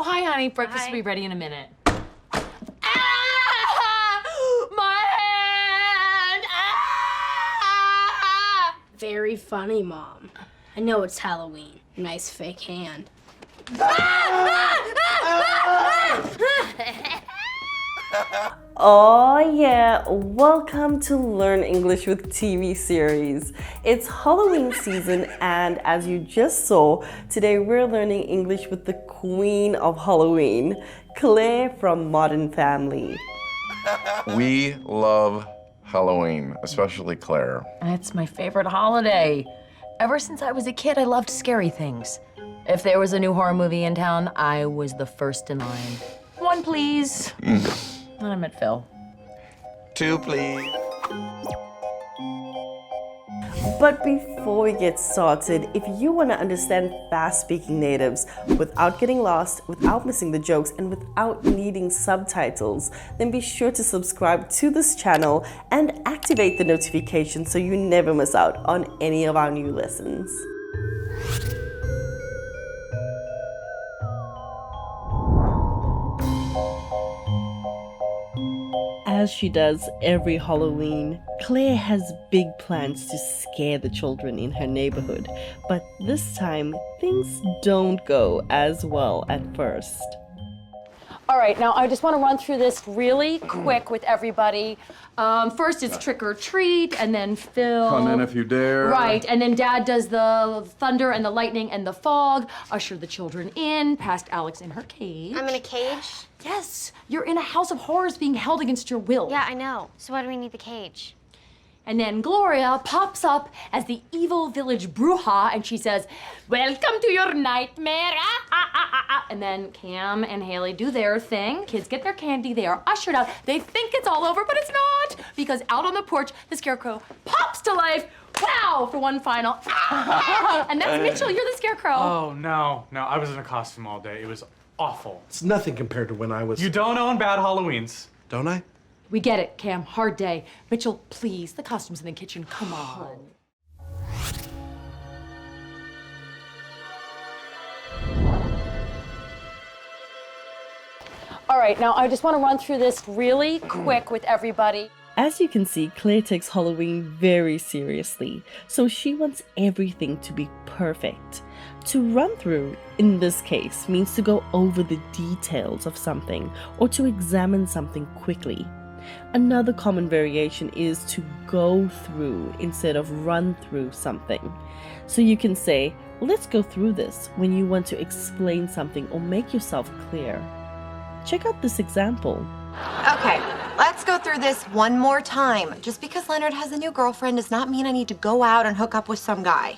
hi, honey. Breakfast will be ready in a minute. Ah! My hand! Ah! Very funny, Mom. I know it's Halloween. Nice fake hand. Oh yeah, welcome to Learn English with TV series. It's Halloween season and as you just saw, today we're learning English with the queen of Halloween, Claire from Modern Family. We love Halloween, especially Claire. It's my favorite holiday. Ever since I was a kid, I loved scary things. If there was a new horror movie in town, I was the first in line. One, please. And I met Phil. 2, please. But before we get started, if you want to understand fast-speaking natives without getting lost, without missing the jokes, and without needing subtitles, then be sure to subscribe to this channel and activate the notification so you never miss out on any of our new lessons. As she does every Halloween, Claire has big plans to scare the children in her neighborhood, but this time things don't go as well at first. All right, now I just want to run through this really quick with everybody. First it's trick or treat, and then Phil. Come in if you dare. Right, and then Dad does the thunder and the lightning and the fog, usher the children in, past Alex in her cage. I'm in a cage? Yes, you're in a house of horrors being held against your will. Yeah, I know. So why do we need the cage? And then Gloria pops up as the evil village bruja, and she says, "Welcome to your nightmare." And then Cam and Haley do their thing. Kids get their candy. They are ushered out. They think it's all over, but it's not, because out on the porch, the scarecrow pops to life. Wow, for one final. And that's Mitchell. You're the scarecrow. Oh, no. I was in a costume all day. It was awful. It's nothing compared to when I was... You don't own bad Halloweens. Don't I? We get it, Cam. Hard day. Mitchell, please. The costume's in the kitchen. Come on. All right, now I just want to run through this really quick with everybody. As you can see, Claire takes Halloween very seriously, so she wants everything to be perfect. To run through, in this case, means to go over the details of something or to examine something quickly. Another common variation is to go through instead of run through something. So you can say, let's go through this when you want to explain something or make yourself clear. Check out this example. Okay, let's go through this one more time. Just because Leonard has a new girlfriend does not mean I need to go out and hook up with some guy.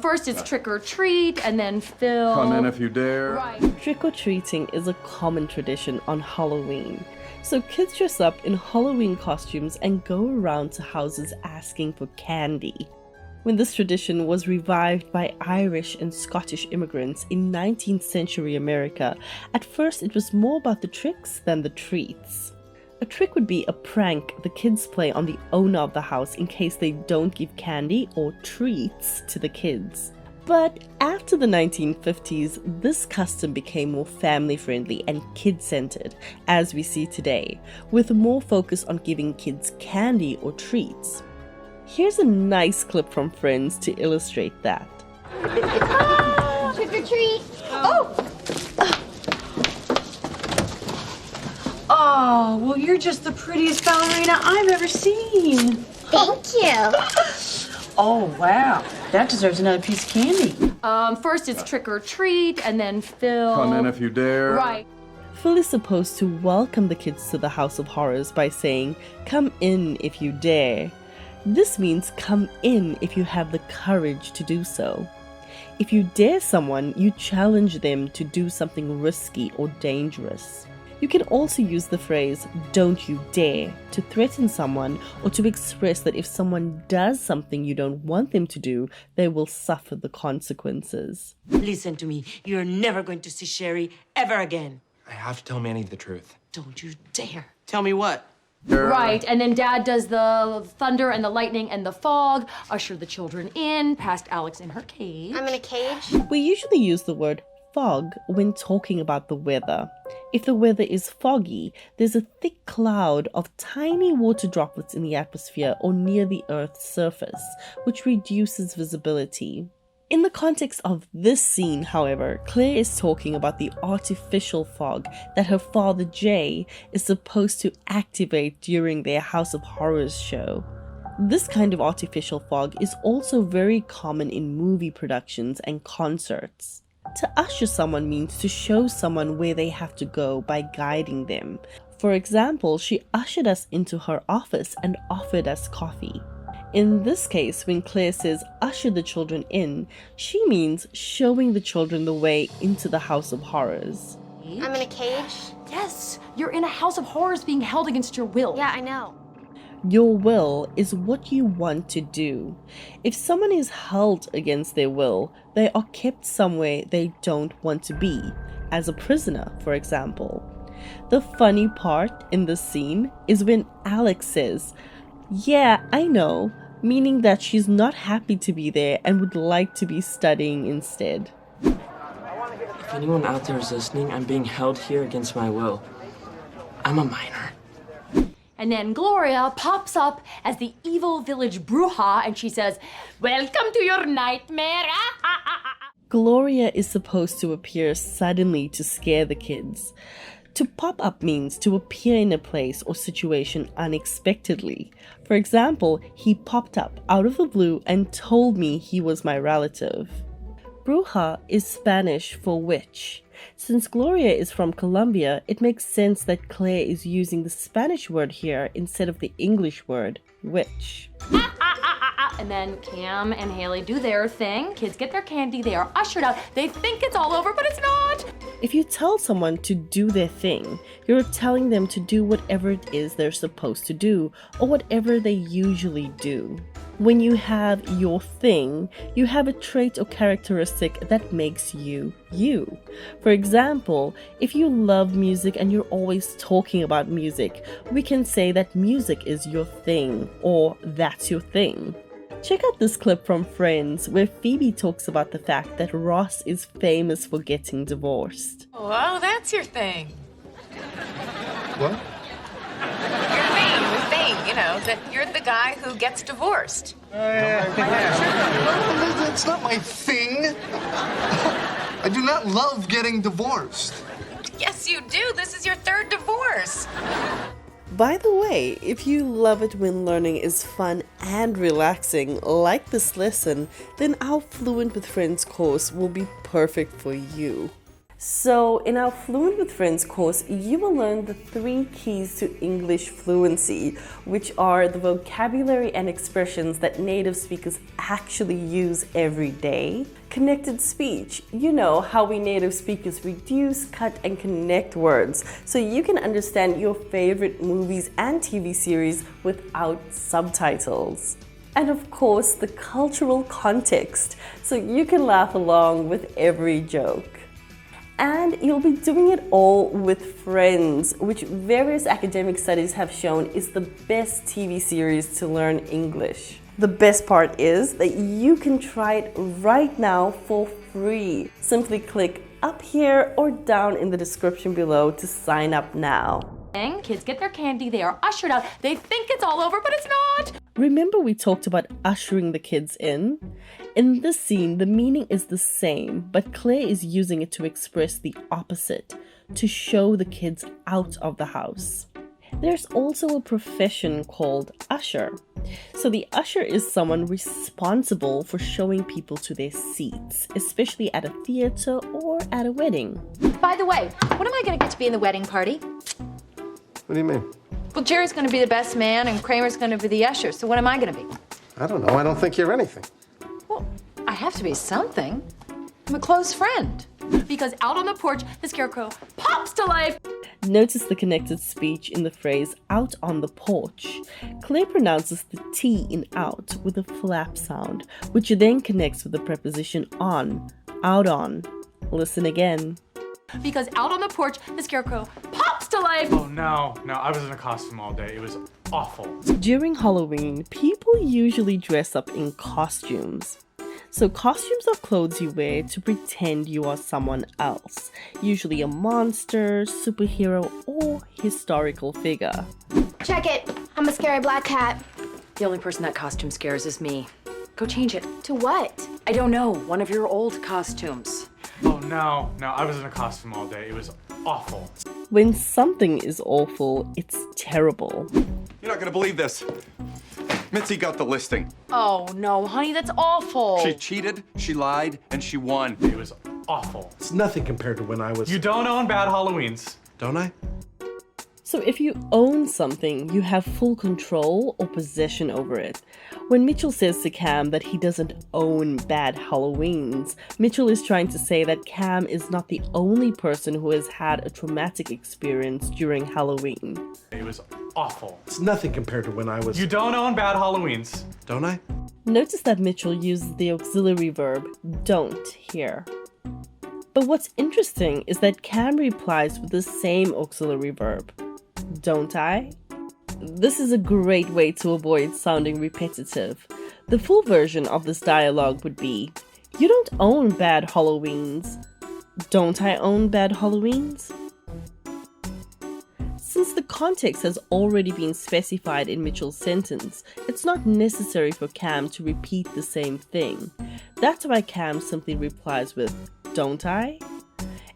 First it's trick or treat, and then Phil. Come in if you dare. Right. Trick-or-treating is a common tradition on Halloween. So kids dress up in Halloween costumes and go around to houses asking for candy. When this tradition was revived by Irish and Scottish immigrants in 19th century America, at first it was more about the tricks than the treats. A trick would be a prank the kids play on the owner of the house in case they don't give candy or treats to the kids. But after the 1950s, this custom became more family-friendly and kid-centered, as we see today, with more focus on giving kids candy or treats. Here's a nice clip from Friends to illustrate that. Trick or treat. Oh, well, you're just the prettiest ballerina I've ever seen. Thank you. Oh, wow. That deserves another piece of candy. First it's trick or treat, and then Phil. Come in if you dare. Right. Phil is supposed to welcome the kids to the House of Horrors by saying, "Come in if you dare." This means come in if you have the courage to do so. If you dare someone, you challenge them to do something risky or dangerous. You can also use the phrase, "don't you dare," to threaten someone or to express that if someone does something you don't want them to do, they will suffer the consequences. Listen to me. You're never going to see Sherry ever again. I have to tell Manny the truth. Don't you dare. Tell me what? Right, and then Dad does the thunder and the lightning and the fog, usher the children in, past Alex in her cage. I'm in a cage? We usually use the word fog when talking about the weather. If the weather is foggy, there's a thick cloud of tiny water droplets in the atmosphere or near the Earth's surface, which reduces visibility. In the context of this scene, however, Claire is talking about the artificial fog that her father Jay is supposed to activate during their House of Horrors show. This kind of artificial fog is also very common in movie productions and concerts. To usher someone means to show someone where they have to go by guiding them. For example, she ushered us into her office and offered us coffee. In this case, when Claire says usher the children in, she means showing the children the way into the House of Horrors. I'm in a cage? Yes, you're in a House of Horrors being held against your will. Yeah, I know. Your will is what you want to do. If someone is held against their will, they are kept somewhere they don't want to be, as a prisoner, for example. The funny part in this scene is when Alex says, "Yeah, I know," meaning that she's not happy to be there and would like to be studying instead. If anyone out there is listening, I'm being held here against my will. I'm a minor. And then Gloria pops up as the evil village 𝗙𝗏𝗘𝗘 and she says, "Welcome to your nightmare." Gloria is supposed to appear suddenly to scare the kids. To pop up means to appear in a place or situation unexpectedly. For example, he popped up out of the blue and told me he was my relative. Bruja is Spanish for witch. Since Gloria is from Colombia, it makes sense that Claire is using the Spanish word here instead of the English word witch. And then Cam and Haley do their thing. Kids get their candy. They are ushered out. They think it's all over, but it's not. If you tell someone to do their thing, you're telling them to do whatever it is they're supposed to do, or whatever they usually do. When you have your thing, you have a trait or characteristic that makes you, you. For example, if you love music and you're always talking about music, we can say that music is your thing, or that's your thing. Check out this clip from Friends where Phoebe talks about the fact that Ross is famous for getting divorced. Oh, that's your thing. What? Your thing, you know, that you're the guy who gets divorced. That's not my thing. I do not love getting divorced. Yes, you do. This is your third divorce. By the way, if you love it when learning is fun and relaxing, like this lesson, then our Fluent with Friends course will be perfect for you. So, in our Fluent with Friends course, you will learn the 3 keys to English fluency, which are the vocabulary and expressions that native speakers actually use every day. Connected speech, you know how we native speakers reduce, cut, and connect words so you can understand your favorite movies and TV series without subtitles. And of course, the cultural context, so you can laugh along with every joke. And you'll be doing it all with Friends, which various academic studies have shown is the best TV series to learn English. The best part is that you can try it right now for free. Simply click up here or down in the description below to sign up now. Kids get their candy. They are ushered out. They think it's all over, but it's not. Remember we talked about ushering the kids in? In this scene, the meaning is the same, but Claire is using it to express the opposite, to show the kids out of the house. There's also a profession called usher. So the usher is someone responsible for showing people to their seats, especially at a theater or at a wedding. By the way, when am I going to get to be in the wedding party? What do you mean? Well, Jerry's going to be the best man and Kramer's going to be the usher, so what am I going to be? I don't know. I don't think you're anything. Well, I have to be something. I'm a close friend. Because out on the porch, the scarecrow pops to life. Notice the connected speech in the phrase out on the porch. Claire pronounces the T in out with a flap sound, which then connects with the preposition on, out on. Listen again. Because out on the porch, the scarecrow pops to life. Oh no, I was in a costume all day. It was awful. During Halloween, people usually dress up in costumes. So costumes are clothes you wear to pretend you are someone else, usually a monster, superhero, or historical figure. Check it. I'm a scary black cat. The only person that costume scares is me. Go change it. To what? I don't know. One of your old costumes. Oh no, I was in a costume all day. It was awful. When something is awful, it's terrible. You're not gonna believe this. Mitzi got the listing. Oh no, honey, that's awful. She cheated, she lied, and she won. It was awful. It's nothing compared to when I was... You don't own bad Halloweens. Don't I? So if you own something, you have full control or possession over it. When Mitchell says to Cam that he doesn't own bad Halloweens, Mitchell is trying to say that Cam is not the only person who has had a traumatic experience during Halloween. It was awful. It's nothing compared to when I was... You don't own bad Halloweens. Don't I? Notice that Mitchell uses the auxiliary verb don't here. But what's interesting is that Cam replies with the same auxiliary verb. Don't I? This is a great way to avoid sounding repetitive. The full version of this dialogue would be, you don't own bad Halloweens. Don't I own bad Halloweens? Since the context has already been specified in Mitchell's sentence, it's not necessary for Cam to repeat the same thing. That's why Cam simply replies with, don't I?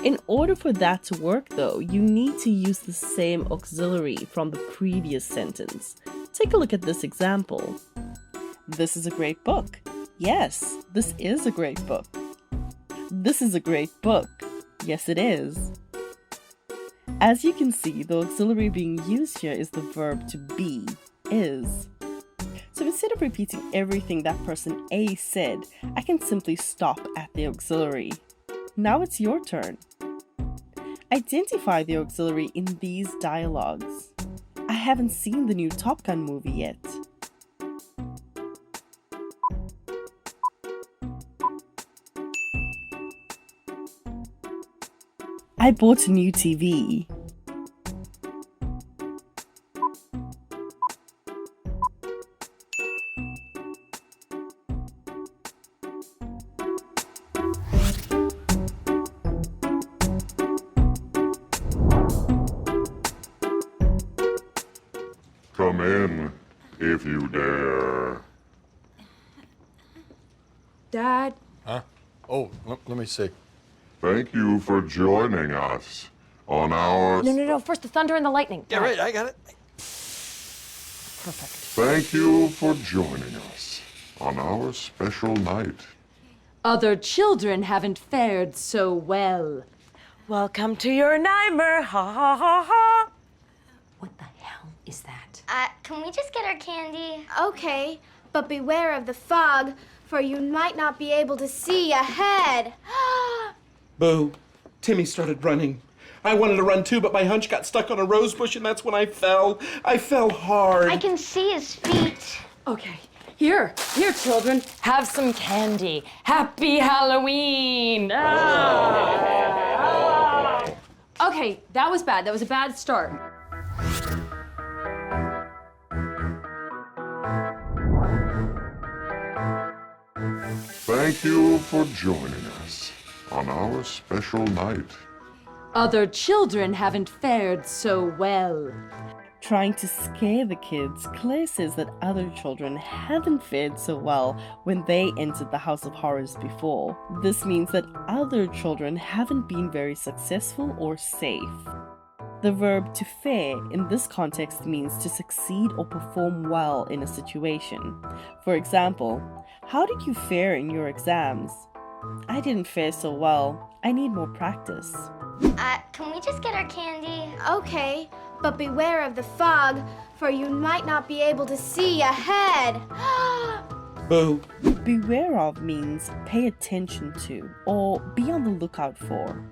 In order for that to work though, you need to use the same auxiliary from the previous sentence. Take a look at this example. This is a great book. Yes, this is a great book. This is a great book. Yes, it is. As you can see, the auxiliary being used here is the verb to be, is. So instead of repeating everything that person A said, I can simply stop at the auxiliary. Now it's your turn. Identify the auxiliary in these dialogues. I haven't seen the new Top Gun movie yet. I bought a new TV. Come in, if you dare. Dad? Huh? Oh, let me see. Thank you for joining us on our... No. First the thunder and the lightning. Yeah, right, I got it. Perfect. Thank you for joining us on our special night. Other children haven't fared so well. Welcome to your nightmare. Ha ha ha ha. What the hell is that? Can we just get our candy? Okay, but beware of the fog, for you might not be able to see ahead. Boo. Timmy started running. I wanted to run too, but my hunch got stuck on a rose bush, and that's when I fell. I fell hard. I can see his feet. Okay, here, children, have some candy. Happy Halloween! Okay, that was bad. That was a bad start. Thank you for joining us on our special night. Other children haven't fared so well. Trying to scare the kids, Claire says that other children haven't fared so well when they entered the House of Horrors before. This means that other children haven't been very successful or safe. The verb to fare in this context means to succeed or perform well in a situation. For example, how did you fare in your exams? I didn't fare so well. I need more practice. Can we just get our candy? Okay, but beware of the fog, for you might not be able to see ahead. Boo. Beware of means pay attention to or be on the lookout for.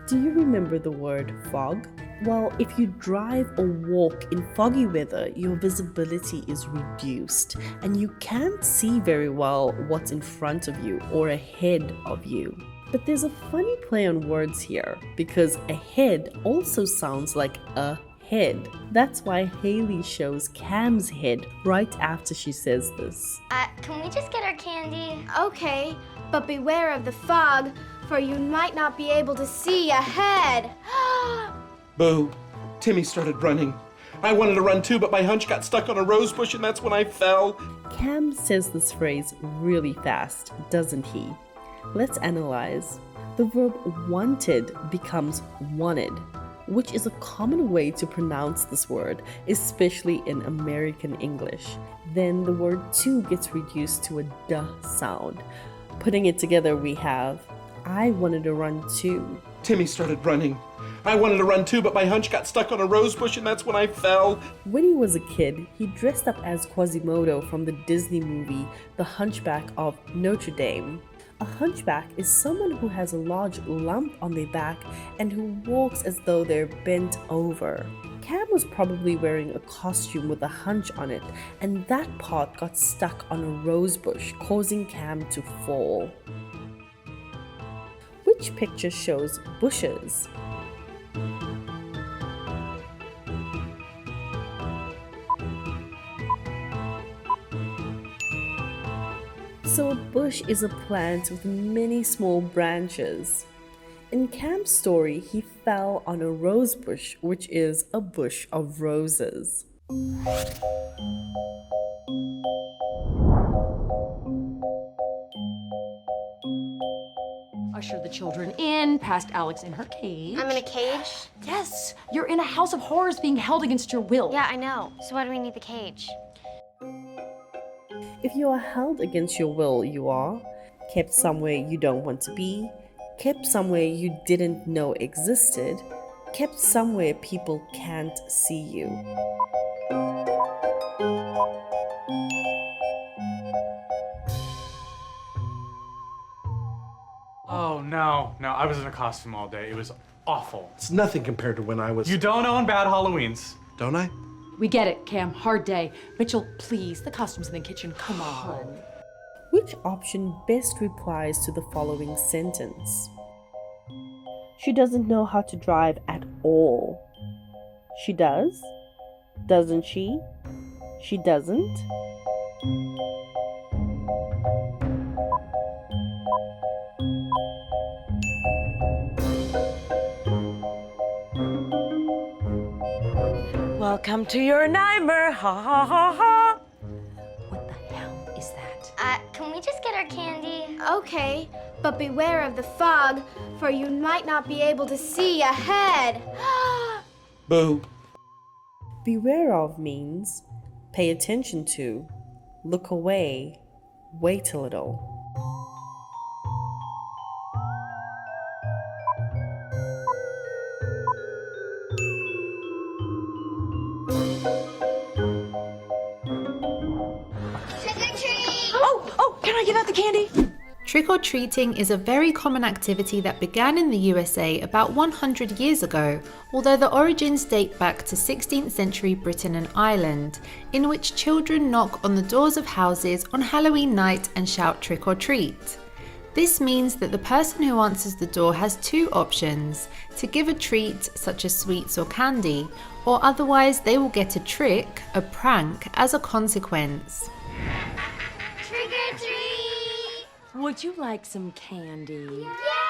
Do you remember the word fog? Well, if you drive or walk in foggy weather, your visibility is reduced and you can't see very well what's in front of you or ahead of you. But there's a funny play on words here because ahead also sounds like a head. That's why Haley shows Cam's head right after she says this. Can we just get our candy? Okay, but beware of the fog, for you might not be able to see ahead. Boo. Timmy started running. I wanted to run too, but my hunch got stuck on a rose bush, and that's when I fell. Cam says this phrase really fast, doesn't he? Let's analyze. The verb wanted becomes wanted, which is a common way to pronounce this word, especially in American English. Then the word to gets reduced to a duh sound. Putting it together, we have, I wanted to run too. Timmy started running. I wanted to run too, but my hunch got stuck on a rose bush, and that's when I fell. When he was a kid, he dressed up as Quasimodo from the Disney movie The Hunchback of Notre Dame. A hunchback is someone who has a large lump on their back and who walks as though they're bent over. Cam was probably wearing a costume with a hunch on it, and that part got stuck on a rose bush, causing Cam to fall. Which picture shows bushes? So a bush is a plant with many small branches. In Cam's story, he fell on a rose bush, which is a bush of roses. Usher the children in, past Alex in her cage. I'm in a cage? Yes, you're in a house of horrors being held against your will. Yeah, I know. So why do we need the cage? If you are held against your will, you are kept somewhere you don't want to be, kept somewhere you didn't know existed, kept somewhere people can't see you. Oh, no, I was in a costume all day. It was awful. It's nothing compared to when I was... You don't own bad Halloweens. Don't I? We get it, Cam. Hard day. Mitchell, please, the costume's in the kitchen. Come on. Which option best replies to the following sentence? She doesn't know how to drive at all. She does? Doesn't she? She doesn't? Welcome to your nightmare, ha ha ha ha. What the hell is that? Can we just get our candy? Okay, but beware of the fog, for you might not be able to see ahead. Boo. Beware of means pay attention to, look away, wait a little. Oh, can I give out the candy? Trick-or-treating is a very common activity that began in the USA about 100 years ago, although the origins date back to 16th century Britain and Ireland, in which children knock on the doors of houses on Halloween night and shout trick or treat. This means that the person who answers the door has two options: to give a treat, such as sweets or candy, or otherwise they will get a trick, a prank, as a consequence. Trick or treat! Would you like some candy? Yeah!